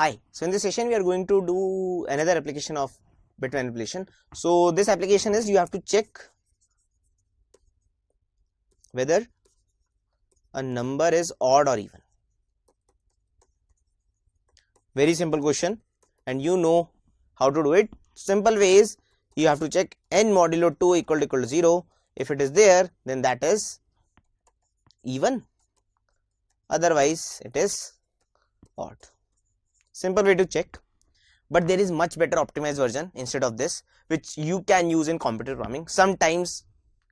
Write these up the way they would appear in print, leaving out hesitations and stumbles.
Hi, so in this session we are going to do another application of bit manipulation. So this application is you have to check whether a number is odd or even. Very simple question and you know how to do it. Simple way is you have to check n modulo 2 equal to 0. If it is there, then that is even, otherwise it is odd. Simple way to check, but there is much better optimized version instead of this which you can use in computer programming. Sometimes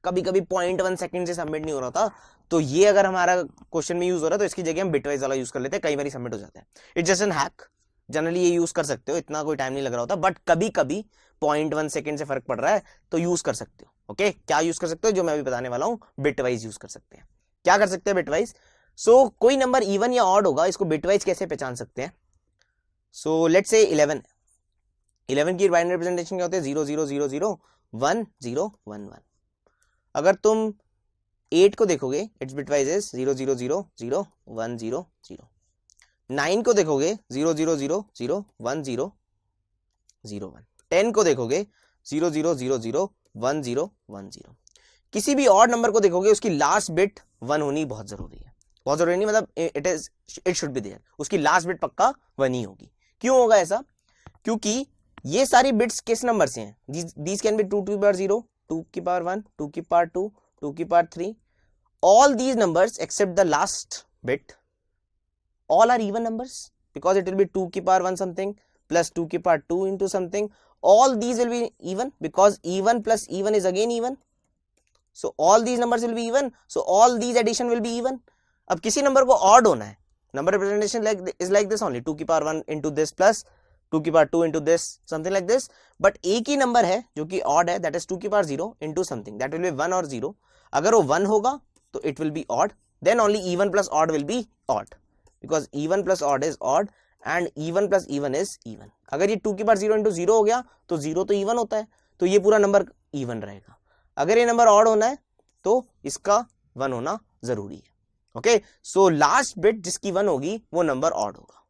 कभी कभी 0.1 second से submit नहीं हो रहा था, तो ये अगर हमारा क्वेश्चन में यूज हो रहा है तो इसकी जगह हम बिटवाइज वाला यूज कर लेते हैं, कई बार सबमिट हो जाता है. It's just an hack. Generally ये यूज कर सकते हो, इतना कोई टाइम नहीं लग रहा होता, बट कभी कभी 0.1 सेकंड से फर्क पड़ रहा है तो यूज कर सकते हो. ओके, क्या यूज कर सकते हो? जो मैं अभी बताने वाला हूँ, बिटवाइज यूज कर सकते हैं. क्या कर सकते हैं बिटवाइज? सो कोई नंबर इवन या ऑड होगा, इसको बिटवाइज कैसे पहचान सकते हैं? सो लेट्स से 11 की बाइनरी रिप्रेजेंटेशन क्या होते हैं? 0 0 0 0 1 0 1 1. अगर तुम 8 को देखोगे, इट्स बिटवाइज इज 0 0 0 0 1 0 0. 9 को देखोगे 0 0 0 0 1 0 0 1. 10 को देखोगे 0 0 0 0 1 0 1 0. किसी भी ऑड नंबर को देखोगे उसकी लास्ट बिट 1 होनी बहुत जरूरी है. बहुत जरूरी नहीं, मतलब इट शुड बी देयर. उसकी लास्ट बिट पक्का 1 ही होगी. क्यों होगा ऐसा? क्योंकि ये सारी बिट्स किस नंबर से हैं? These can be 2 to the power 0, 2 की पावर 1, 2 की पावर 2, 2 की power 3. All these numbers except the last bit, all are even numbers because it will be 2 की पावर 1 something plus 2 की power 2 into something. All these will be even because even plus even is again even. So all these numbers will be even. So all these addition will be even. अब किसी number को odd होना है, number representation is like this only, 2 की power 1 into this plus 2 की power 2 into this, something like this. But एक ही number है जो कि ऑड है, that is 2 की power 0 into something, that will be 1 or 0. अगर वो 1 होगा तो it will be odd, then only even plus odd will be odd because even plus odd is odd and even plus even is even. अगर ये 2 की power 0 into 0 हो गया तो 0 तो even होता है, तो ये पूरा नंबर even रहेगा. अगर ये नंबर ऑड होना है तो इसका 1 होना जरूरी है. ओके, सो लास्ट बिट जिसकी 1 होगी वो नंबर ऑड होगा,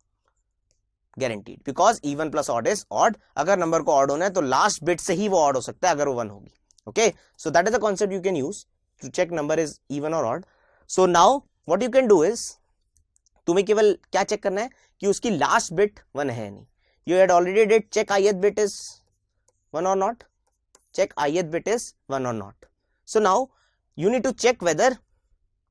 guaranteed, because even plus odd is odd. अगर नंबर को ऑड होना है तो लास्ट बिट से ही वो ऑड हो सकता है अगर वो 1 होगी. Okay, so that is the concept you can use to check number is even or odd. So now what you can do is, तुम्हें केवल क्या चेक करना है कि उसकी लास्ट बिट 1 है नहीं. You had already did check ith bit is 1 or not. Check ith bit is 1 or not. So now you need to check whether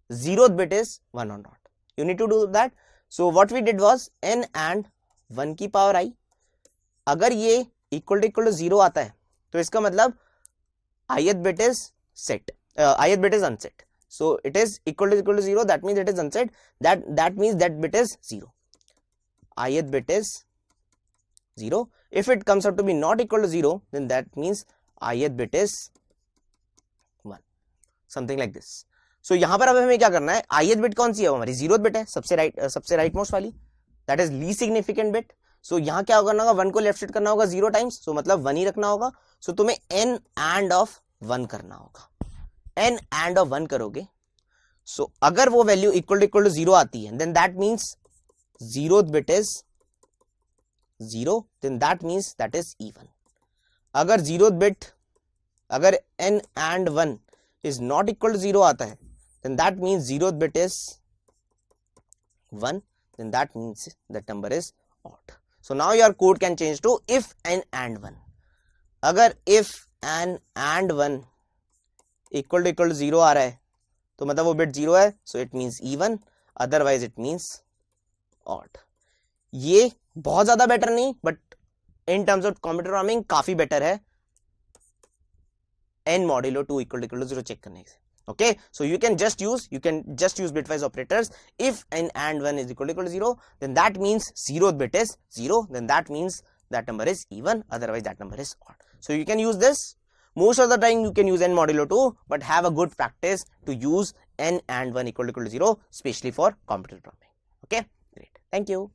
0th bit is 1 or not. You need to do that. So what we did was n and 1 की power i. अगर ये equal to 0 आता है तो इसका मतलब ith bit is set, ith bit is unset. So it is equal to 0, that means it is unset. That means that bit is 0. ith bit is 0. If it comes out to be not equal to 0, then that means ith bit is 1, something like this. So यहाँ पर अब हमें क्या करना है? ith bit कौन सी है? हमारी 0th bit है, सबसे राइट मोस्ट वाली, that is least significant bit. So यहाँ क्या करना होगा? 1 को लेफ्ट शिफ्ट करना होगा 0 टाइम्स, so मतलब 1 ही रखना होगा. So तुम्हें n and of 1 करना होगा. n and of 1 करोगे, so अगर वो वैल्यू इक्वल टू 0 आती है, then that means 0th bit is 0, then that means that is even. अगर 0th bit, अगर n and 1 is not equal to 0 आता है, then that means 0th bit is 1, then that means that number is odd. So now your code can change to if n and 1. अगर if n and 1 equal to 0 आ रहा है तो मतलब वो bit 0 है, so it means even, otherwise it means odd. ये बहुत ज्यादा बेटर नहीं, but in terms of computer programming काफी बेटर है n modulo 2 equal to 0 check करने से. Okay, so you can just use bitwise operators. If n and 1 is equal to 0, then that means 0th bit is 0, then that means that number is even, otherwise that number is odd. So you can use this. Most of the time you can use n modulo 2, but have a good practice to use n and 1 equal to 0, especially for computer programming. Okay, great. Thank you.